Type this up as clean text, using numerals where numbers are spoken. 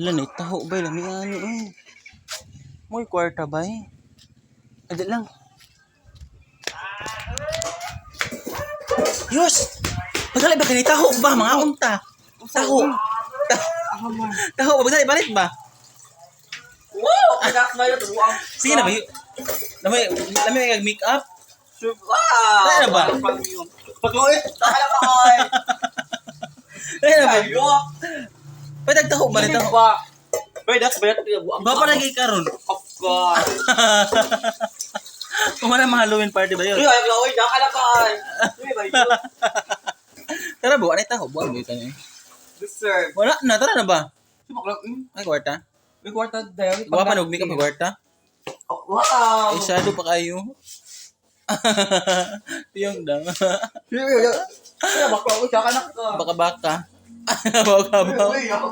Lan taho ba lami ani eh. Mo'y kwarta ba eh. Adi lang. Yus! Pagdali ba kanita taho ba mga unta? Taho. Taho ba pagdali balit ba? Wow! Anak na yun. Sige na ba? Lami kag make up. Wow! Ano ba? Pag-uwi, takala ka ay. Ano ba? Ayok! Pwede taho ba nito? Ba? Pero that's bayat yung buang. Ba pa lagi karon. Of course. Kung wala mga Halloween party ba yun? Uy, ayok na, uy, nakala ka ay. Uy, ba yun? Tara ba? Anay taho? Buwan ba yun? Deserve. Wala na. Tara na ba? Sumaklang, Ay, kwarta? may kwarta dahil. Gawa pa nag-make up ng kwarta? Wow! Ay, shadow pa kayo. Yung dang. Kaya bakla ko, tsaka na ka. Baka-baka. Baka-baka. Uy, ako.